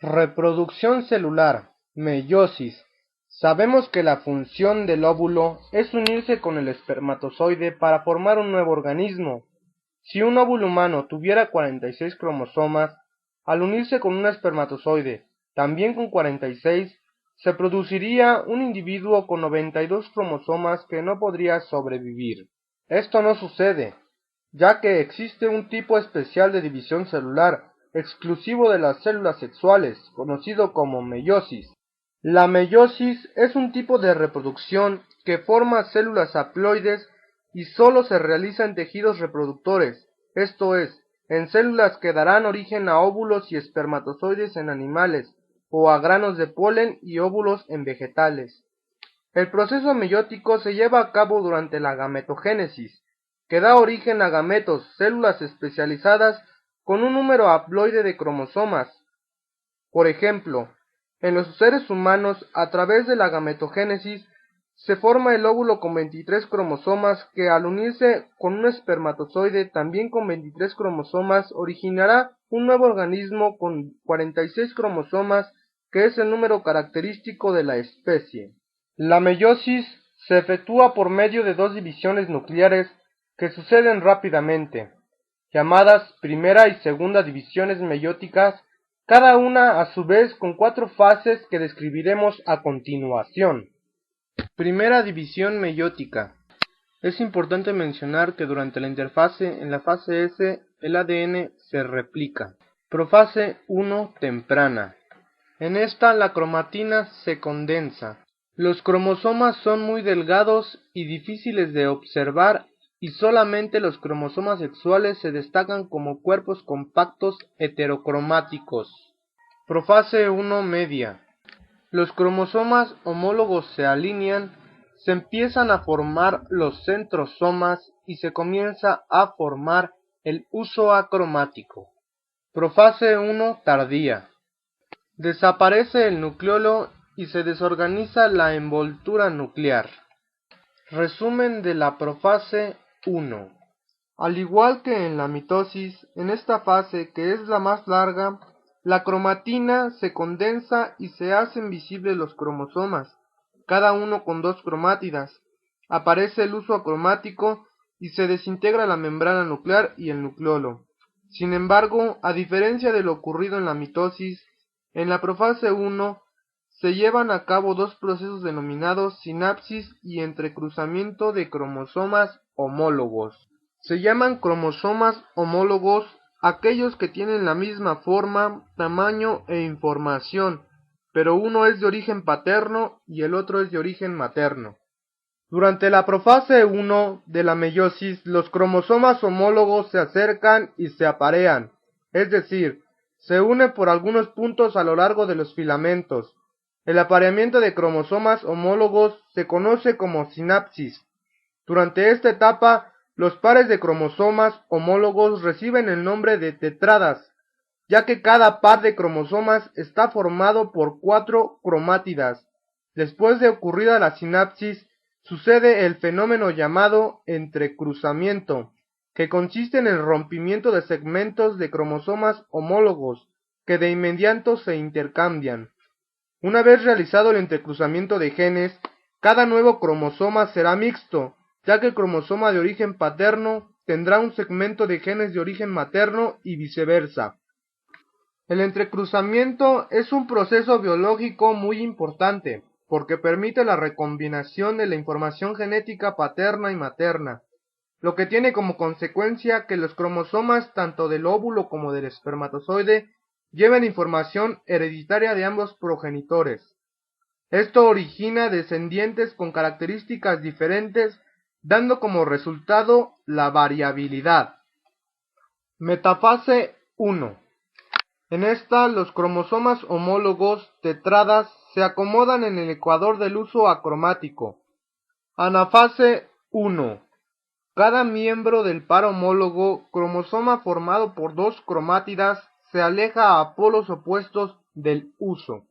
Reproducción celular, meiosis. Sabemos que la función del óvulo es unirse con el espermatozoide para formar un nuevo organismo. Si un óvulo humano tuviera 46 cromosomas, al unirse con un espermatozoide, también con 46, se produciría un individuo con 92 cromosomas que no podría sobrevivir. Esto no sucede, ya que existe un tipo especial de división celular, exclusivo de las células sexuales, conocido como meiosis. La meiosis es un tipo de reproducción que forma células haploides y solo se realiza en tejidos reproductores, esto es, en células que darán origen a óvulos y espermatozoides en animales, o a granos de polen y óvulos en vegetales. El proceso meiótico se lleva a cabo durante la gametogénesis, que da origen a gametos, células especializadas con un número haploide de cromosomas. Por ejemplo, en los seres humanos, a través de la gametogénesis, se forma el óvulo con 23 cromosomas que al unirse con un espermatozoide también con 23 cromosomas originará un nuevo organismo con 46 cromosomas, que es el número característico de la especie. La meiosis se efectúa por medio de dos divisiones nucleares que suceden rápidamente, llamadas primera y segunda divisiones meióticas, cada una a su vez con 4 fases que describiremos a continuación. Primera división meiótica. Es importante mencionar que durante la interfase, en la fase S, el ADN se replica. Profase 1 temprana. En esta la cromatina se condensa. Los cromosomas son muy delgados y difíciles de observar y solamente los cromosomas sexuales se destacan como cuerpos compactos heterocromáticos. Profase 1 media. Los cromosomas homólogos se alinean, se empiezan a formar los centrosomas y se comienza a formar el uso acromático. Profase 1 tardía. Desaparece el nucleolo y se desorganiza la envoltura nuclear. Resumen de la profase 1. Al igual que en la mitosis, en esta fase, que es la más larga, la cromatina se condensa y se hacen visibles los cromosomas, cada uno con 2 cromátidas. Aparece el uso acromático y se desintegra la membrana nuclear y el nucleolo. Sin embargo, a diferencia de lo ocurrido en la mitosis, en la profase 1 se llevan a cabo dos procesos denominados sinapsis y entrecruzamiento de cromosomas homólogos. Se llaman cromosomas homólogos aquellos que tienen la misma forma, tamaño e información, pero uno es de origen paterno y el otro es de origen materno. Durante la profase 1 de la meiosis, los cromosomas homólogos se acercan y se aparean, es decir, se unen por algunos puntos a lo largo de los filamentos. El apareamiento de cromosomas homólogos se conoce como sinapsis. Durante esta etapa, los pares de cromosomas homólogos reciben el nombre de tetradas, ya que cada par de cromosomas está formado por 4 cromátidas. Después de ocurrida la sinapsis, sucede el fenómeno llamado entrecruzamiento, que consiste en el rompimiento de segmentos de cromosomas homólogos, que de inmediato se intercambian. Una vez realizado el entrecruzamiento de genes, cada nuevo cromosoma será mixto, ya que el cromosoma de origen paterno tendrá un segmento de genes de origen materno y viceversa. El entrecruzamiento es un proceso biológico muy importante, porque permite la recombinación de la información genética paterna y materna, lo que tiene como consecuencia que los cromosomas tanto del óvulo como del espermatozoide lleven información hereditaria de ambos progenitores. Esto origina descendientes con características diferentes, dando como resultado la variabilidad. Metafase 1. En esta, los cromosomas homólogos tetradas se acomodan en el ecuador del uso acromático. Anafase 1. Cada miembro del par homólogo, cromosoma formado por 2 cromátidas, se aleja a polos opuestos del uso.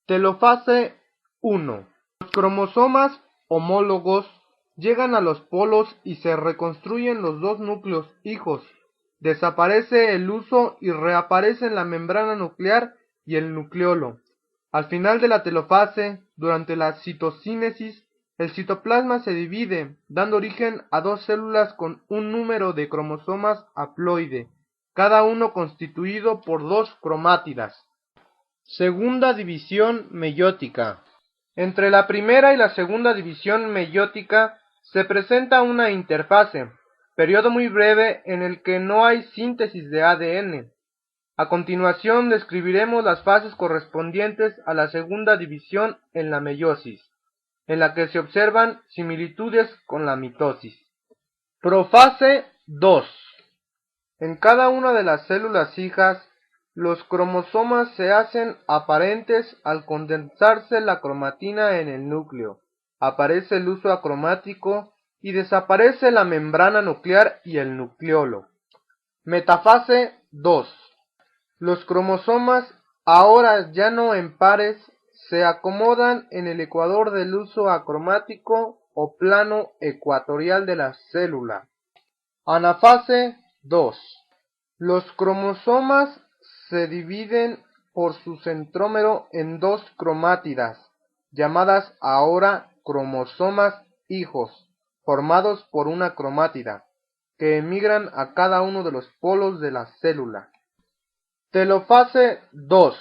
Telofase 1. Los cromosomas homólogos llegan a los polos y se reconstruyen los 2 núcleos hijos. Desaparece el uso y reaparece en la membrana nuclear y el nucleolo. Al final de la telofase, durante la citocínesis, el citoplasma se divide, dando origen a dos células con un número de cromosomas haploide, cada uno constituido por dos cromátidas. Segunda división meiótica. Entre la primera y la segunda división meiótica se presenta una interfase, periodo muy breve en el que no hay síntesis de ADN. A continuación describiremos las fases correspondientes a la segunda división en la meiosis, en la que se observan similitudes con la mitosis. Profase 2. En cada una de las células hijas, los cromosomas se hacen aparentes al condensarse la cromatina en el núcleo, aparece el huso acromático y desaparece la membrana nuclear y el nucleolo. Metafase 2. Los cromosomas, ahora ya no en pares, se acomodan en el ecuador del huso acromático o plano ecuatorial de la célula. Anafase 2. Los cromosomas se dividen por su centrómero en dos cromátidas, llamadas ahora cromosomas hijos, formados por una cromátida, que emigran a cada uno de los polos de la célula. Telofase 2.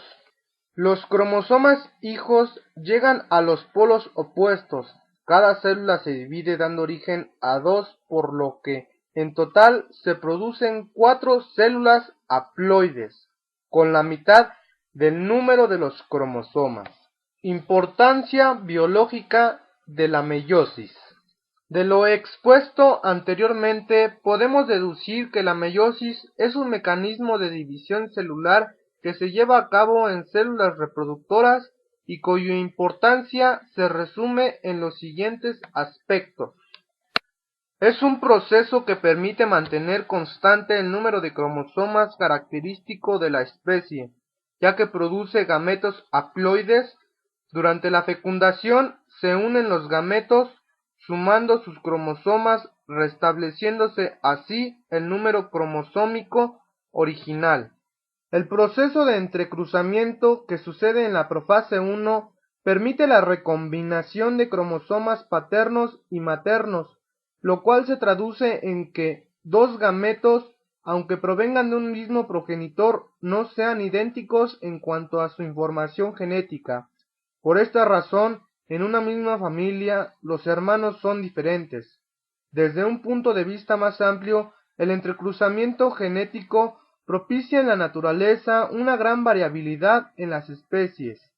Los cromosomas hijos llegan a los polos opuestos. Cada célula se divide dando origen a dos, por lo que en total se producen 4 células haploides, con la mitad del número de los cromosomas. Importancia biológica de la meiosis. De lo expuesto anteriormente, podemos deducir que la meiosis es un mecanismo de división celular que se lleva a cabo en células reproductoras y cuya importancia se resume en los siguientes aspectos. Es un proceso que permite mantener constante el número de cromosomas característico de la especie, ya que produce gametos haploides. Durante la fecundación se unen los gametos sumando sus cromosomas, restableciéndose así el número cromosómico original. El proceso de entrecruzamiento que sucede en la profase 1 permite la recombinación de cromosomas paternos y maternos, lo cual se traduce en que dos gametos, aunque provengan de un mismo progenitor, no sean idénticos en cuanto a su información genética. Por esta razón, en una misma familia, los hermanos son diferentes. Desde un punto de vista más amplio, el entrecruzamiento genético propicia en la naturaleza una gran variabilidad en las especies.